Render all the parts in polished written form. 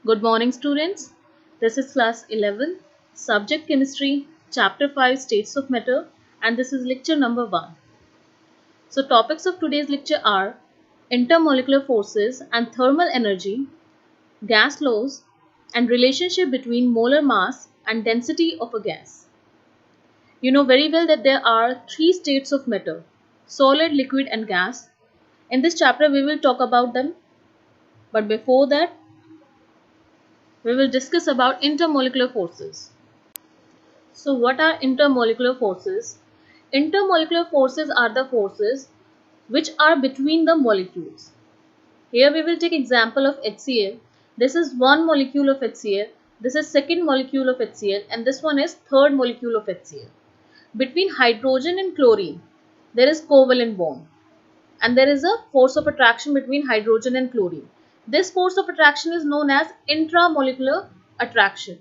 Good morning, students. This is class 11, subject chemistry, chapter 5, states of matter, and this is lecture number 1. So, topics of today's lecture are intermolecular forces and thermal energy, gas laws, and relationship between molar mass and density of a gas. You know very well that there are 3 states of matter: solid, liquid, and gas. In this chapter, we will talk about them, but before that, we will discuss about intermolecular forces. So what are intermolecular forces? Intermolecular forces are the forces which are between the molecules. Here we will take example of HCl. This is one molecule of HCl. This is second molecule of HCl, and this one is third molecule of HCl. Between hydrogen and chlorine, there is covalent bond, and there is a force of attraction between hydrogen and chlorine. This force of attraction is known as intramolecular attraction.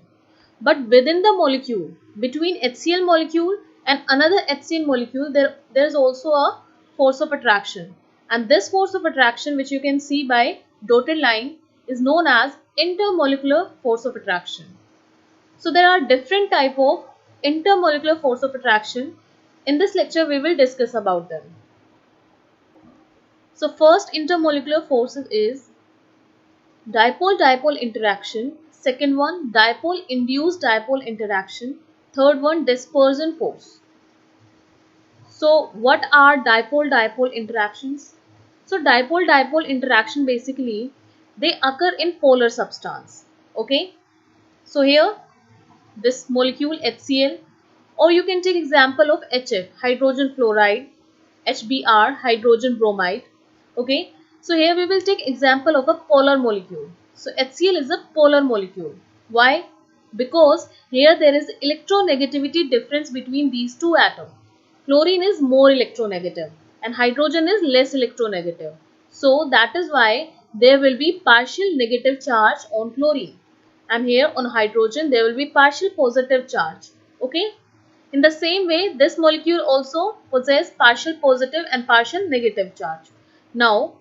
But within the molecule, between HCl molecule and another HCl molecule, there is also a force of attraction. And this force of attraction, which you can see by dotted line, is known as intermolecular force of attraction. So there are different type of intermolecular force of attraction. In this lecture, we will discuss about them. So first intermolecular forces is dipole-dipole interaction. Second one, dipole-induced dipole interaction. Third one, dispersion force. So what are dipole-dipole interactions? So dipole-dipole interaction, basically they occur in polar substance. Okay. So here this molecule HCl, or you can take example of HF, hydrogen fluoride, HBr, hydrogen bromide. Okay. So here we will take example of a polar molecule. So HCl is a polar molecule. Why? Because here there is electronegativity difference between these two atoms. Chlorine is more electronegative and hydrogen is less electronegative. So that is why there will be partial negative charge on chlorine, and here on hydrogen there will be partial positive charge. Okay. In the same way, this molecule also possesses partial positive and partial negative charge. Now,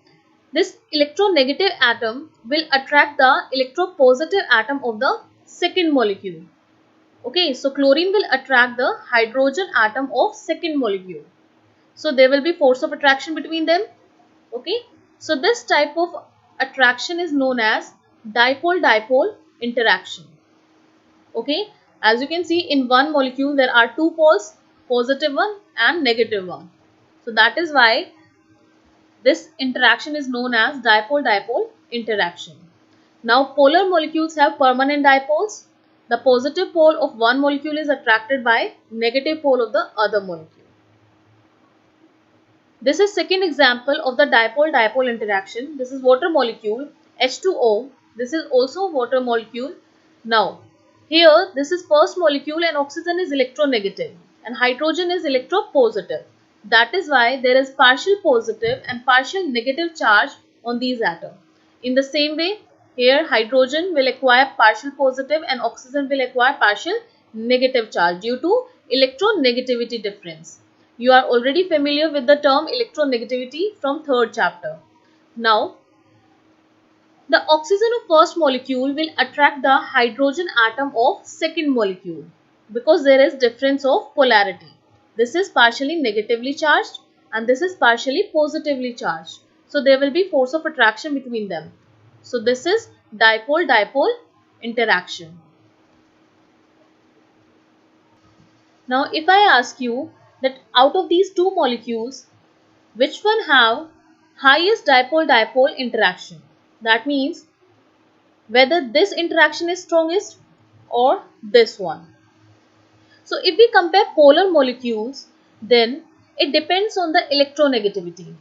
this electronegative atom will attract the electropositive atom of the second molecule. Okay, so chlorine will attract the hydrogen atom of second molecule. So there will be force of attraction between them. Okay, so this type of attraction is known as dipole-dipole interaction. Okay, as you can see, in one molecule there are two poles, positive one and negative one. So that is why this interaction is known as dipole-dipole interaction. Now polar molecules have permanent dipoles. The positive pole of one molecule is attracted by negative pole of the other molecule. This is second example of the dipole-dipole interaction. This is water molecule H2O. This is also water molecule. Now here this is first molecule and oxygen is electronegative and hydrogen is electropositive. That is why there is partial positive and partial negative charge on these atoms. In the same way, here hydrogen will acquire partial positive and oxygen will acquire partial negative charge due to electronegativity difference. You are already familiar with the term electronegativity from third chapter. Now, the oxygen of first molecule will attract the hydrogen atom of second molecule because there is difference of polarity. This is partially negatively charged and this is partially positively charged. So there will be force of attraction between them. So this is dipole-dipole interaction. Now if I ask you that out of these two molecules, which one have highest dipole-dipole interaction? That means whether this interaction is strongest or this one. So if we compare polar molecules, then it depends on the electronegativity.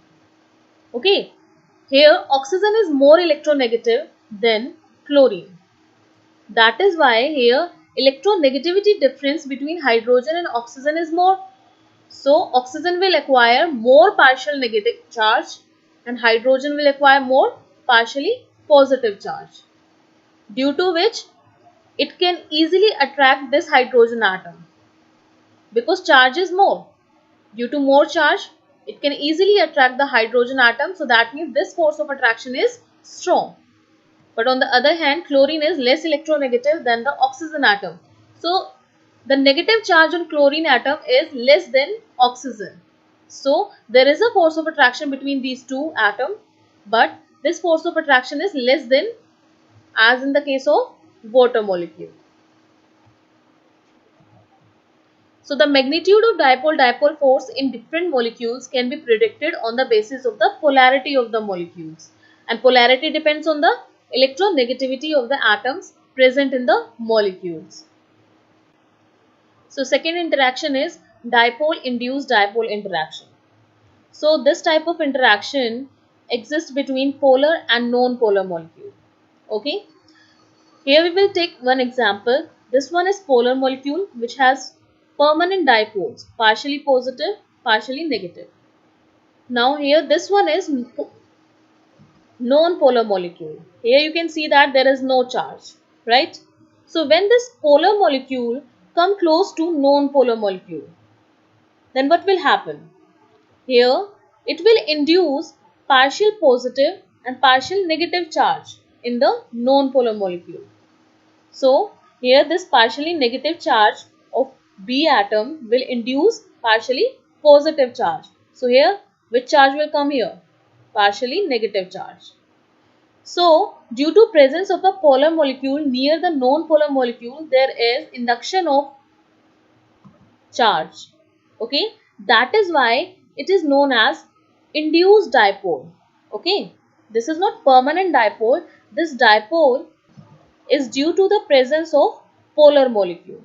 Okay, here oxygen is more electronegative than chlorine. That is why here electronegativity difference between hydrogen and oxygen is more. So oxygen will acquire more partial negative charge and hydrogen will acquire more partially positive charge, due to which it can easily attract this hydrogen atom because charge is more. Due to more charge, it can easily attract the hydrogen atom. So that means this force of attraction is strong. But on the other hand, chlorine is less electronegative than the oxygen atom. So the negative charge on chlorine atom is less than oxygen. So there is a force of attraction between these two atoms, but this force of attraction is less than as in the case of water molecule. So the magnitude of dipole-dipole force in different molecules can be predicted on the basis of the polarity of the molecules. And polarity depends on the electronegativity of the atoms present in the molecules. So second interaction is dipole-induced dipole interaction. So this type of interaction exists between polar and non-polar molecule. Okay. Here we will take one example. This one is polar molecule which has permanent dipoles, partially positive, partially negative. Now here this one is non-polar molecule. Here you can see that there is no charge, right? So when this polar molecule come close to non-polar molecule, then what will happen? Here it will induce partial positive and partial negative charge in the non-polar molecule. So here this partially negative charge of B atom will induce partially positive charge. So here which charge will come here? Partially negative charge. So due to presence of a polar molecule near the non-polar molecule, there is induction of charge. Okay, that is why it is known as induced dipole. Okay, this is not permanent dipole. This dipole is due to the presence of polar molecule.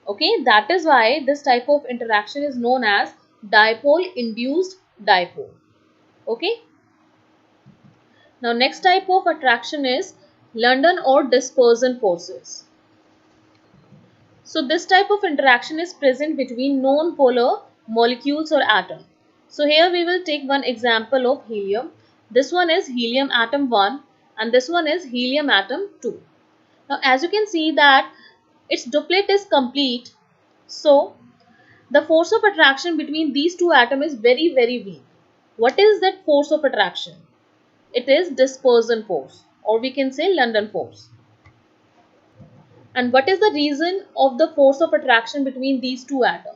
Okay, that is why this type of interaction is known as dipole induced dipole. Okay. Now next type of attraction is London or dispersion forces. So this type of interaction is present between non-polar molecules or atoms. So here we will take one example of helium. This one is helium atom 1 and this one is helium atom 2. Now as you can see that its duplet is complete. So the force of attraction between these two atoms is very weak. What is that force of attraction? It is dispersion force, or we can say London force. And what is the reason of the force of attraction between these two atoms?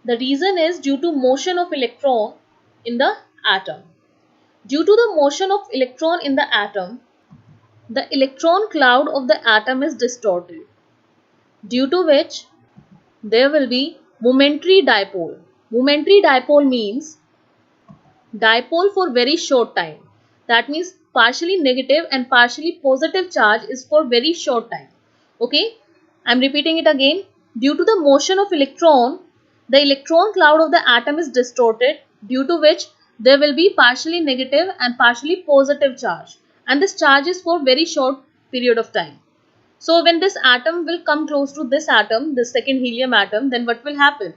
The reason is due to motion of electron in the atom. Due to the motion of electron in the atom, the electron cloud of the atom is distorted, due to which there will be momentary dipole. Momentary dipole means dipole for very short time. That means partially negative and partially positive charge is for very short time. Okay, I am repeating it again. Due to the motion of electron, the electron cloud of the atom is distorted, due to which there will be partially negative and partially positive charge, and this charge is for very short period of time. So when this atom will come close to this atom, the second helium atom, then what will happen?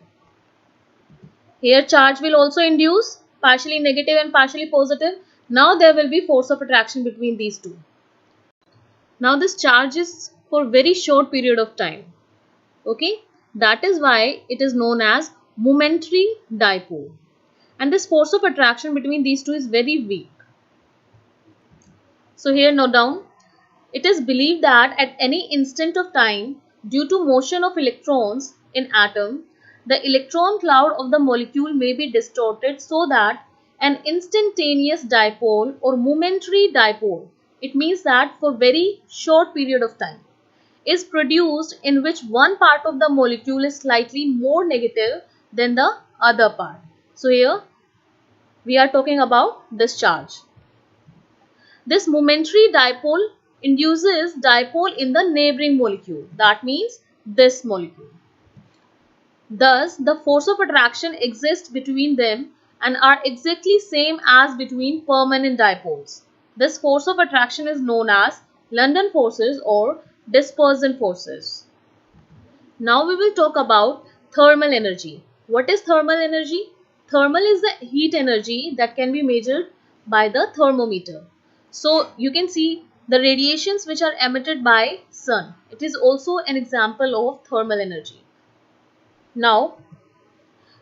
Here charge will also induce partially negative and partially positive. Now there will be force of attraction between these two. Now this charge is for very short period of time. Okay, that is why it is known as momentary dipole. And this force of attraction between these two is very weak. So here note down, it is believed that at any instant of time, due to motion of electrons in atom, the electron cloud of the molecule may be distorted so that an instantaneous dipole or momentary dipole, it means that for very short period of time, is produced in which one part of the molecule is slightly more negative than the other part. So here we are talking about this charge. This momentary dipole induces dipole in the neighboring molecule. That means this molecule. Thus, the force of attraction exists between them and are exactly same as between permanent dipoles. This force of attraction is known as London forces or dispersion forces. Now we will talk about thermal energy. What is thermal energy? Thermal is the heat energy that can be measured by the thermometer. So you can see the radiations which are emitted by sun. It is also an example of thermal energy. Now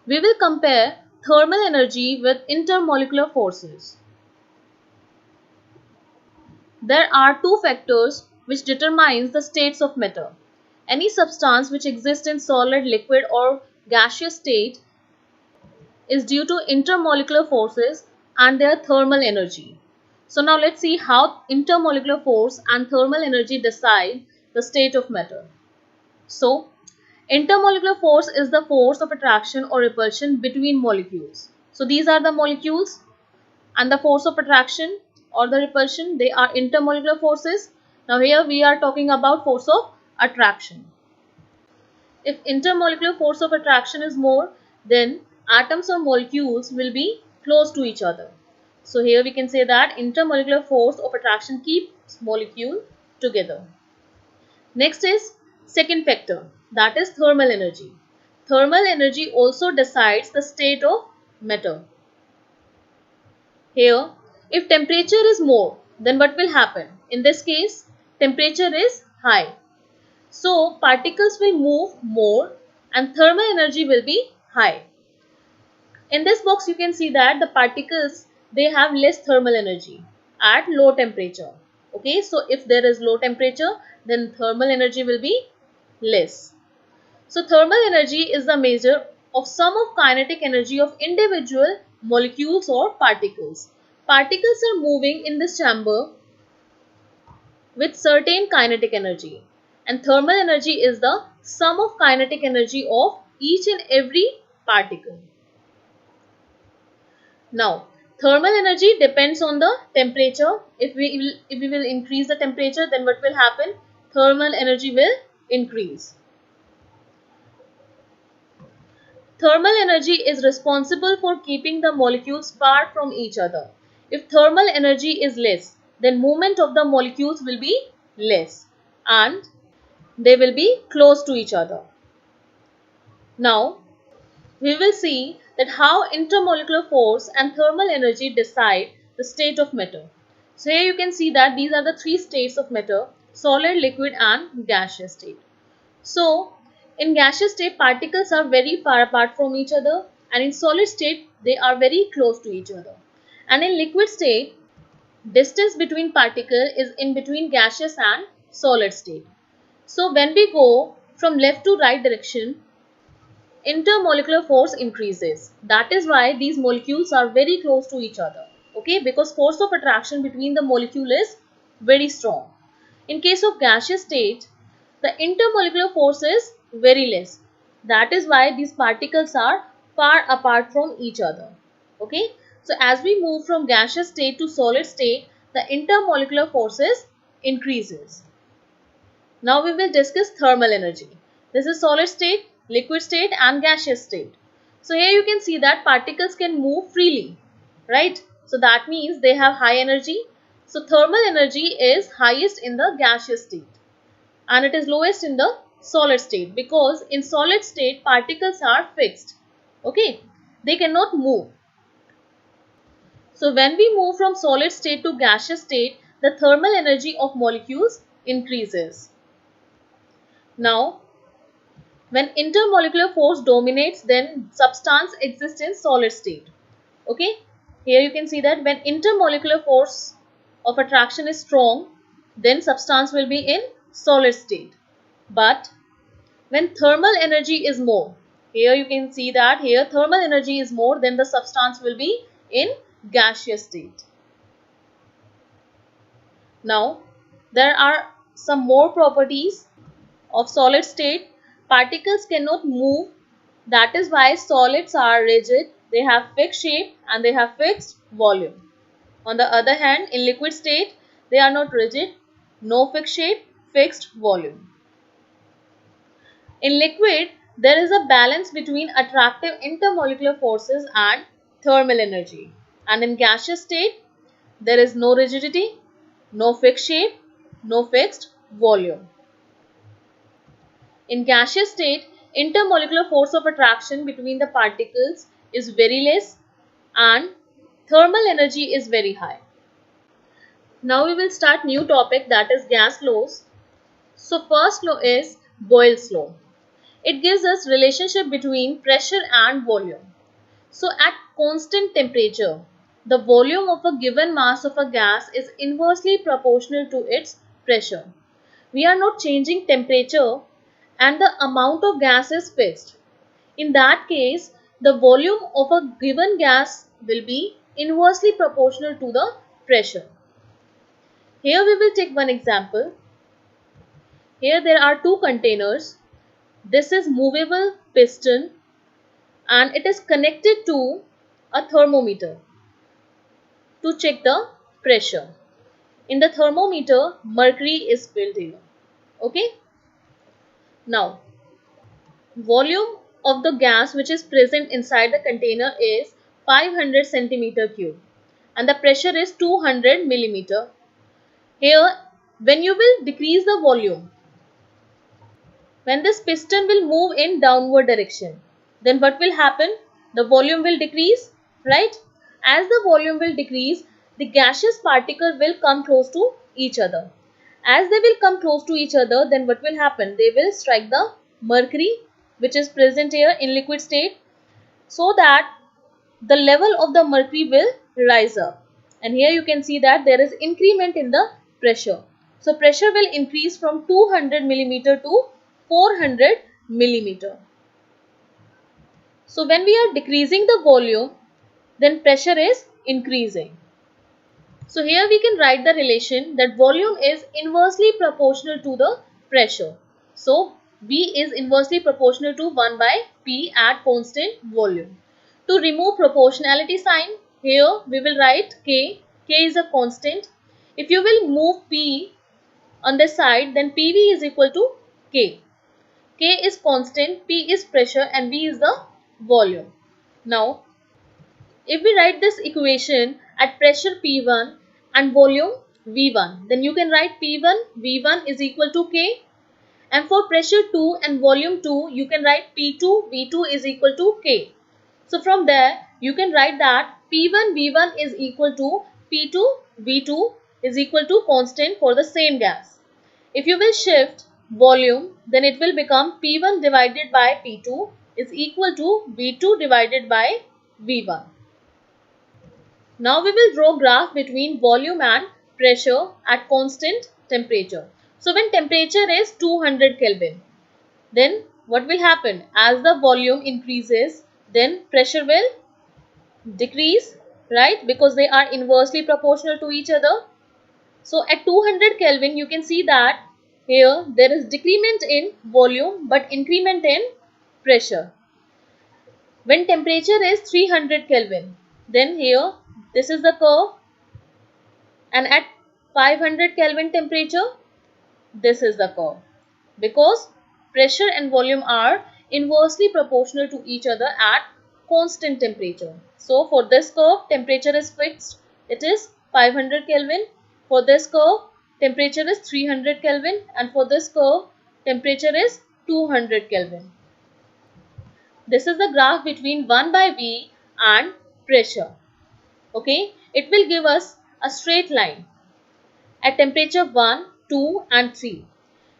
we will compare thermal energy with intermolecular forces. There are two factors which determines the states of matter. Any substance which exists in solid, liquid or gaseous state is due to intermolecular forces and their thermal energy. So now let's see how intermolecular force and thermal energy decide the state of matter. So intermolecular force is the force of attraction or repulsion between molecules. So these are the molecules, and the force of attraction or the repulsion, they are intermolecular forces. Now here we are talking about force of attraction. If intermolecular force of attraction is more, then atoms or molecules will be close to each other. So here we can say that intermolecular force of attraction keeps molecule together. Next is second factor, that is thermal energy. Thermal energy also decides the state of matter. Here, if temperature is more, then what will happen? In this case, temperature is high. So, particles will move more and thermal energy will be high. In this box, you can see that the particles, they have less thermal energy at low temperature. Okay, so if there is low temperature, then thermal energy will be less. So, thermal energy is the measure of sum of kinetic energy of individual molecules or particles. Particles are moving in this chamber with certain kinetic energy, and thermal energy is the sum of kinetic energy of each and every particle. Now, thermal energy depends on the temperature. If we will increase the temperature, then what will happen? Thermal energy will increase. Thermal energy is responsible for keeping the molecules far from each other. If thermal energy is less, then movement of the molecules will be less and they will be close to each other. Now, we will see that how intermolecular force and thermal energy decide the state of matter. So here you can see that these are the three states of matter: solid, liquid and gaseous state. So in gaseous state, particles are very far apart from each other, and in solid state, they are very close to each other. And in liquid state, distance between particle is in between gaseous and solid state. So when we go from left to right direction, intermolecular force increases. That is why these molecules are very close to each other. Okay, because force of attraction between the molecule is very strong. In case of gaseous state, the intermolecular force is very less. That is why these particles are far apart from each other. Okay, so as we move from gaseous state to solid state, the intermolecular forces increases. Now we will discuss thermal energy. This is solid state, liquid state and gaseous state. So here you can see that particles can move freely, right? So that means they have high energy. So thermal energy is highest in the gaseous state and it is lowest in the solid state, because in solid state particles are fixed. Okay, they cannot move. So when we move from solid state to gaseous state, the thermal energy of molecules increases. Now, when intermolecular force dominates, then substance exists in solid state. Okay, here you can see that when intermolecular force of attraction is strong, then substance will be in solid state. But when thermal energy is more, here you can see that here thermal energy is more, then the substance will be in gaseous state. Now, there are some more properties of solid state. Particles cannot move. That is why solids are rigid. They have fixed shape and they have fixed volume. On the other hand, in liquid state, they are not rigid, no fixed shape, fixed volume. In liquid, there is a balance between attractive intermolecular forces and thermal energy. And in gaseous state, there is no rigidity, no fixed shape, no fixed volume. In gaseous state, intermolecular force of attraction between the particles is very less and thermal energy is very high. Now we will start new topic, that is gas laws. So first law is Boyle's law. It gives us relationship between pressure and volume. So at constant temperature, the volume of a given mass of a gas is inversely proportional to its pressure. We are not changing temperature and the amount of gas is fixed. In that case, the volume of a given gas will be inversely proportional to the pressure. Here we will take one example. Here there are two containers. This is movable piston and it is connected to a thermometer to check the pressure. In the thermometer, mercury is filled here. Okay. Now, volume of the gas which is present inside the container is 500 centimeter cube and the pressure is 200 millimeter. Here, when you will decrease the volume, when this piston will move in downward direction, then what will happen? The volume will decrease, right? As the volume will decrease, the gaseous particle will come close to each other. As they will come close to each other, then what will happen? They will strike the mercury which is present here in liquid state, so that the level of the mercury will rise up. And here you can see that there is increment in the pressure. So pressure will increase from 200 millimeter to 400 millimeter. So when we are decreasing the volume, then pressure is increasing. So here we can write the relation that volume is inversely proportional to the pressure. So V is inversely proportional to 1 by P at constant volume. To remove proportionality sign, here we will write K. K is a constant. If you will move P on this side, then PV is equal to K. K is constant, P is pressure and V is the volume. Now, if we write this equation at pressure P1 and volume V1, then you can write P1 V1 is equal to K, and for pressure 2 and volume 2 you can write P2 V2 is equal to K. So from there you can write that P1 V1 is equal to P2 V2 is equal to constant for the same gas. If you will shift volume, then it will become P1 divided by P2 is equal to V2 divided by V1. Now we will draw graph between volume and pressure at constant temperature. So when temperature is 200 Kelvin, then what will happen? As the volume increases, then pressure will decrease, right? Because they are inversely proportional to each other. So at 200 Kelvin, you can see that here there is decrement in volume but increment in pressure. When temperature is 300 Kelvin, then here this is the curve, and at 500 Kelvin temperature, this is the curve, because pressure and volume are inversely proportional to each other at constant temperature. So for this curve, temperature is fixed, it is 500 Kelvin. For this curve, temperature is 300 Kelvin, and for this curve, temperature is 200 Kelvin. This is the graph between 1 by V and pressure. Okay, it will give us a straight line at temperature 1, 2 and 3.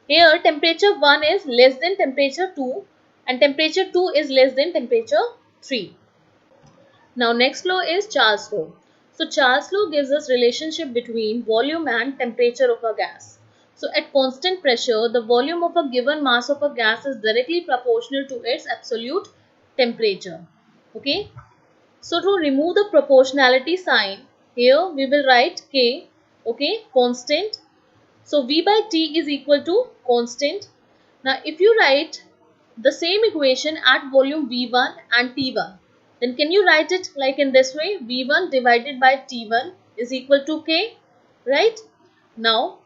Here temperature 1 is less than temperature 2 and temperature 2 is less than temperature 3. Now next law is Charles law. So Charles law gives us relationship between volume and temperature of a gas. So at constant pressure, the volume of a given mass of a gas is directly proportional to its absolute temperature. Okay. So to remove the proportionality sign, here we will write K, okay, constant. So V by T is equal to constant. Now if you write the same equation at volume V1 and T1, then can you write it like in this way? V1 divided by T1 is equal to K, right? Now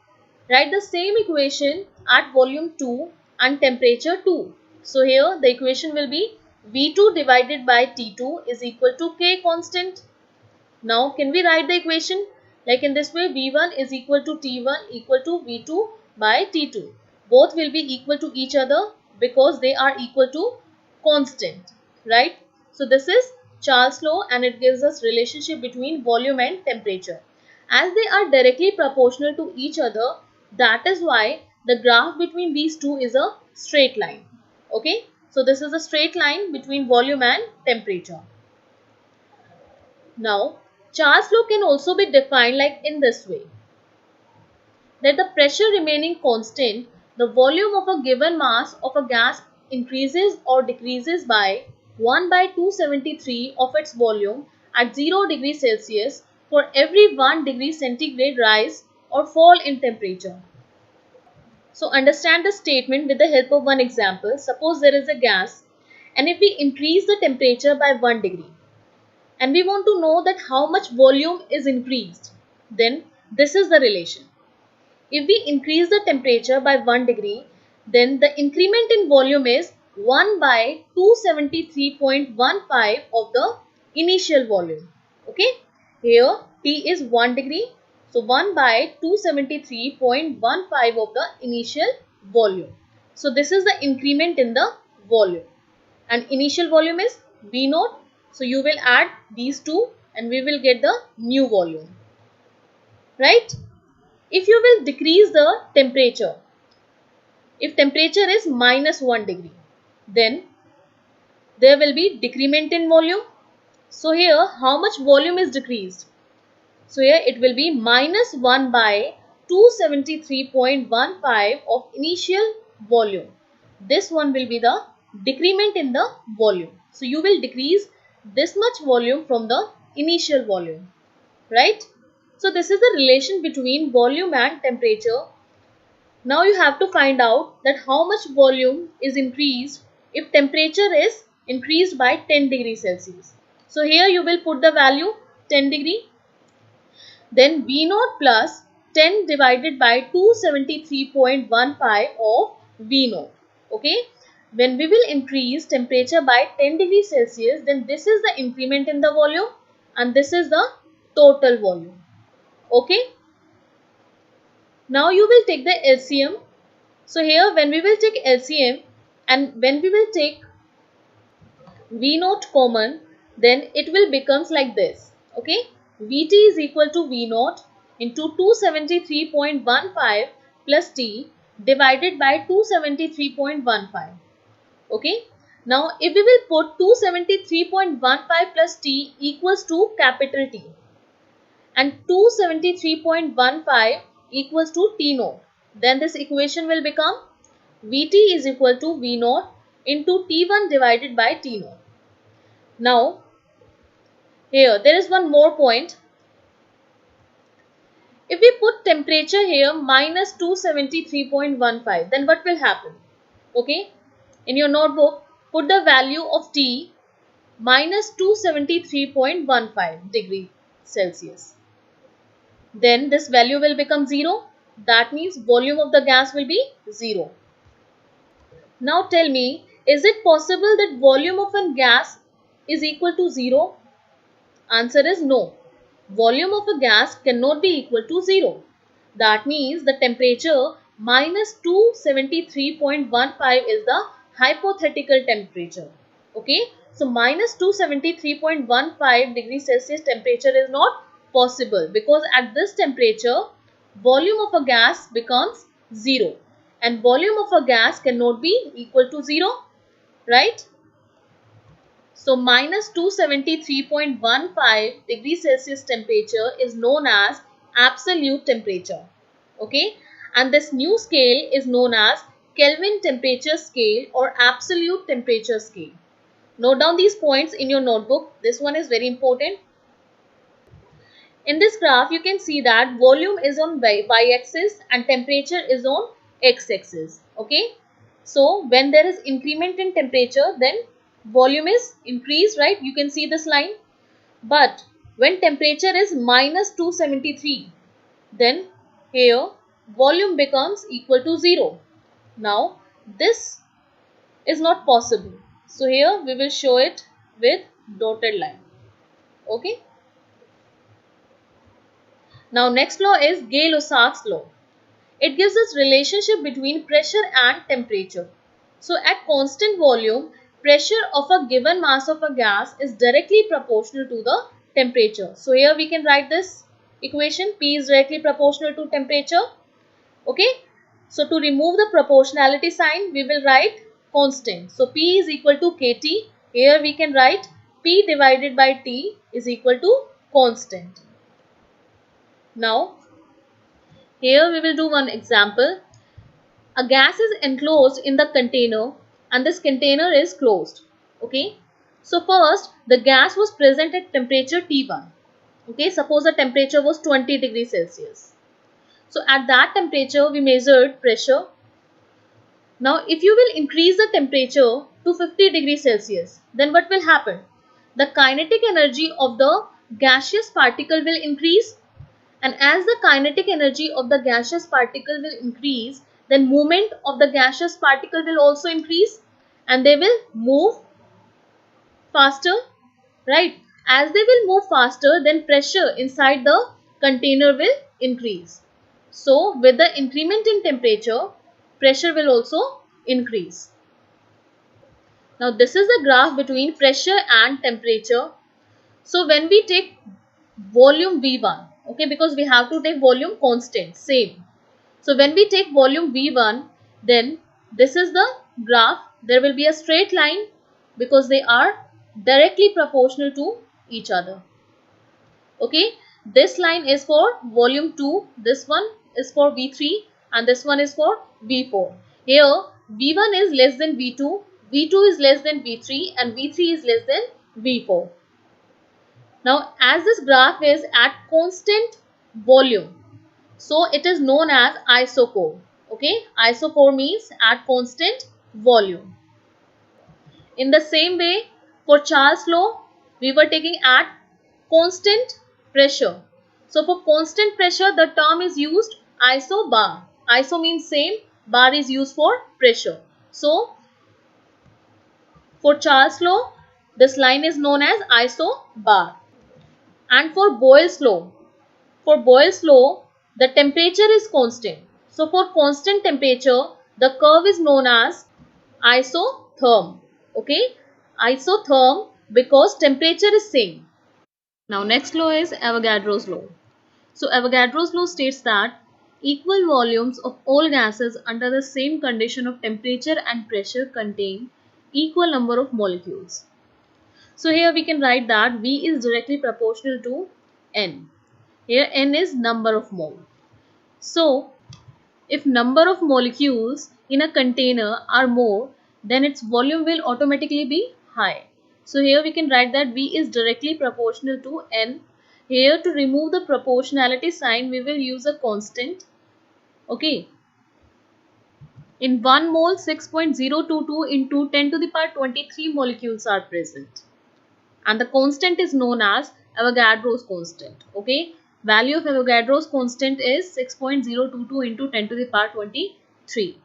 write the same equation at volume 2 and temperature 2. So here the equation will be V2 divided by T2 is equal to K constant. Now can we write the equation like in this way? V1 is equal to T1 equal to V2 by T2. Both will be equal to each other because they are equal to constant, right? So this is Charles law and it gives us relationship between volume and temperature. As they are directly proportional to each other, that is why the graph between these two is a straight line. Okay, so this is a straight line between volume and temperature. Now Charge flow can also be defined like in this way, that the pressure remaining constant, the volume of a given mass of a gas increases or decreases by 1 by 273 of its volume at 0 degrees Celsius for every 1 degree centigrade rise or fall in temperature. So understand the statement with the help of one example. Suppose there is a gas, and if we increase the temperature by 1 degree and we want to know that how much volume is increased, then this is the relation. If we increase the temperature by 1 degree, then the increment in volume is 1 by 273.15 of the initial volume. Okay, here T is 1 degree. So 1 by 273.15 of the initial volume. So this is the increment in the volume. And initial volume is V naught. So you will add these two and we will get the new volume. Right? If you will decrease the temperature, if temperature is minus 1 degree, then there will be decrement in volume. So here how much volume is decreased? So here it will be minus 1 by 273.15 of initial volume. This one will be the decrement in the volume. So you will decrease this much volume from the initial volume, right? So this is the relation between volume and temperature. Now you have to find out that how much volume is increased if temperature is increased by 10 degrees Celsius. So here you will put the value 10 degree. Then V naught plus 10 divided by 273.15 of V naught. Okay. When we will increase temperature by 10 degrees Celsius, then this is the increment in the volume and this is the total volume. Okay. Now you will take the LCM. So here when we will take LCM and when we will take V naught common, then it will becomes like this. Okay. Vt is equal to V naught into 273.15 plus T divided by 273.15. Okay. Now if we will put 273.15 plus T equals to capital T and 273.15 equals to T naught, then this equation will become Vt is equal to V naught into T1 divided by T naught. Now here there is one more point. If we put temperature here minus 273.15, then what will happen? Okay, in your notebook put the value of T minus 273.15 degree Celsius. Then this value will become 0. That means volume of the gas will be 0. Now tell me, is it possible that volume of a gas is equal to 0? Answer is no. Volume of a gas cannot be equal to 0. That means the temperature minus 273.15 is the hypothetical temperature. Okay. So minus 273.15 degrees Celsius temperature is not possible because at this temperature volume of a gas becomes 0 and volume of a gas cannot be equal to 0, right? So minus 273.15 degrees Celsius temperature is known as absolute temperature. Okay, and this new scale is known as Kelvin temperature scale or absolute temperature scale. Note down these points in your notebook. This one is very important. In this graph, you can see that volume is on y-axis and temperature is on x-axis. Okay. So, when there is increment in temperature, then volume is increased, right? You can see this line. But when temperature is minus 273, then here volume becomes equal to 0. Now, this is not possible. So, here we will show it with dotted line. Okay. Now next law is Gay-Lussac's law. It gives us relationship between pressure and temperature. So at constant volume, pressure of a given mass of a gas is directly proportional to the temperature. So here we can write this equation, P is directly proportional to temperature. Okay. So to remove the proportionality sign, we will write constant. So P is equal to KT. Here we can write P divided by T is equal to constant. Now, here we will do one example. A gas is enclosed in the container and this container is closed. Okay. So first the gas was present at temperature T1. Okay. Suppose the temperature was 20 degrees Celsius. So at that temperature we measured pressure. Now if you will increase the temperature to 50 degrees Celsius, then what will happen? The kinetic energy of the gaseous particle will increase, and as the kinetic energy of the gaseous particle will increase, then movement of the gaseous particle will also increase and they will move faster, right? As they will move faster, then pressure inside the container will increase. So with the increment in temperature, pressure will also increase. Now this is the graph between pressure and temperature. So when we take volume V1, okay, because we have to take volume constant, same. So when we take volume V1, then this is the graph. There will be a straight line because they are directly proportional to each other. Okay, this line is for volume 2, this one is for V3 and this one is for V4. Here V1 is less than V2, V2 is less than V3 and V3 is less than V4. Now as this graph is at constant volume, so it is known as isochore. Okay, isochore means at constant volume. In the same way, for Charles law, we were taking at constant pressure. So for constant pressure, the term is used isobar. Iso means same, bar is used for pressure. So for Charles law, this line is known as isobar. And for Boyle's law, the temperature is constant. So for constant temperature, the curve is known as isotherm. Okay, isotherm because temperature is same. Now next law is Avogadro's law. So Avogadro's law states that equal volumes of all gases under the same condition of temperature and pressure contain equal number of molecules. So here we can write that V is directly proportional to N. Here N is number of mole. So if number of molecules in a container are more, then its volume will automatically be high. So here we can write that V is directly proportional to N. Here to remove the proportionality sign, we will use a constant. Okay. In 1 mole, 6.022 into 10 to the power 23 molecules are present. And the constant is known as Avogadro's constant. Okay. Value of Avogadro's constant is 6.022 into 10 to the power 23.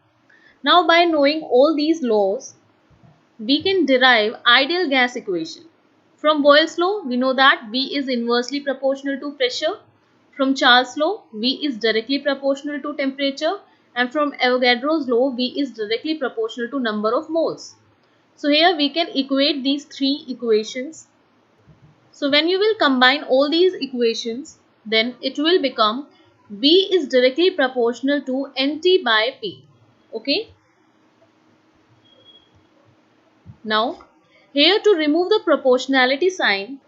Now by knowing all these laws, we can derive ideal gas equation. From Boyle's law, we know that V is inversely proportional to pressure. From Charles' law, V is directly proportional to temperature. And from Avogadro's law, V is directly proportional to number of moles. So here we can equate these three equations. So when you will combine all these equations, then it will become V is directly proportional to Nt by P. Okay. Now, here to remove the proportionality sign,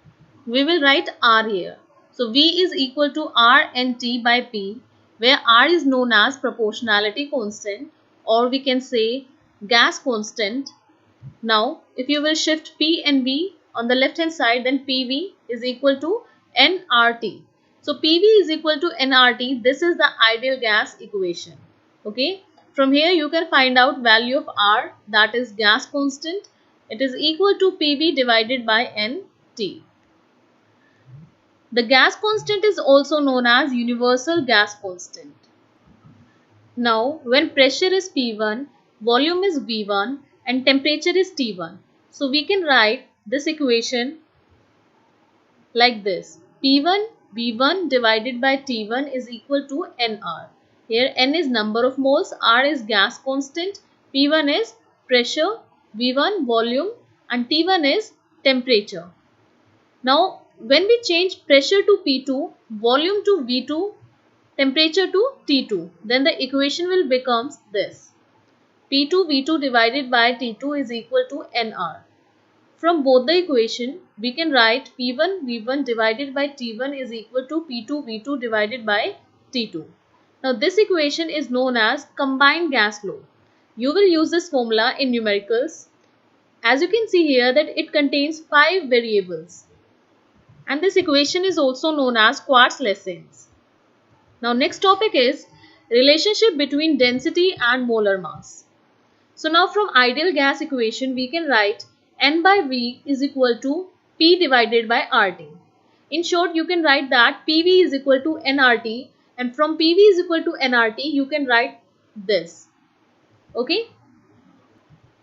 we will write R here. So, V is equal to R Nt by P, where R is known as proportionality constant, or we can say gas constant. Now, if you will shift P and V on the left hand side, then PV is equal to nRT. So, PV is equal to nRT. This is the ideal gas equation. Okay. From here, you can find out value of R, that is gas constant. It is equal to PV divided by NT. The gas constant is also known as universal gas constant. Now, when pressure is P1, volume is V1 and temperature is T1. So, we can write this equation like this. P1 V1 divided by T1 is equal to nR. Here N is number of moles, R is gas constant, P1 is pressure, V1 volume and T1 is temperature. Now when we change pressure to P2, volume to V2, temperature to T2, then the equation will become this. P2 V2 divided by T2 is equal to nR. From both the equation, we can write P1 V1 divided by T1 is equal to P2 V2 divided by T2. Now this equation is known as combined gas law. You will use this formula in numericals. As you can see here that it contains 5 variables. And this equation is also known as Quartz-Lessons. Now next topic is relationship between density and molar mass. So now from ideal gas equation we can write N by V is equal to P divided by RT. In short, you can write that PV is equal to nRT, and from PV is equal to nRT you can write this. Okay.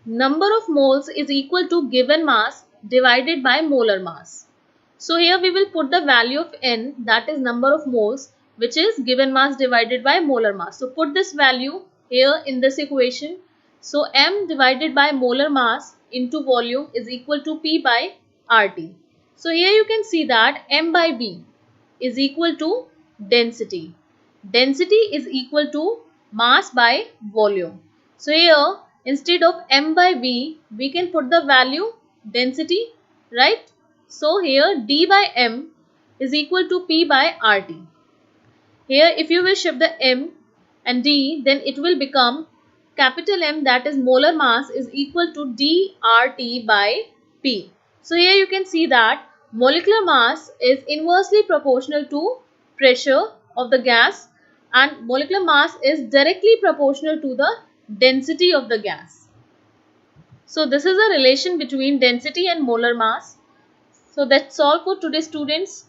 Number of moles is equal to given mass divided by molar mass. So here we will put the value of N, that is number of moles, which is given mass divided by molar mass. So put this value here in this equation. So M divided by molar mass into volume is equal to P by RT. So here you can see that M by V is equal to density. Density is equal to mass by volume. So here instead of M by V, we can put the value density, right? So here D by M is equal to P by RT. Here if you will shift the M and D, then it will become capital M, that is molar mass, is equal to dRT by P. So here you can see that molecular mass is inversely proportional to pressure of the gas, and molecular mass is directly proportional to the density of the gas. So this is a relation between density and molar mass. So that's all for today, students.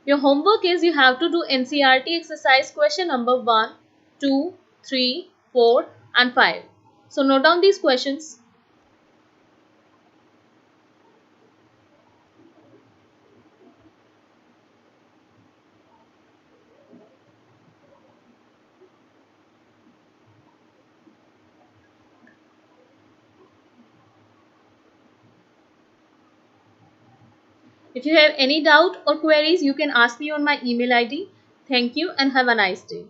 Your homework is you have to do NCERT exercise question number 1, 2, 3, 4 and 5. So note down these questions. If you have any doubt or queries, you can ask me on my email ID. Thank you and have a nice day.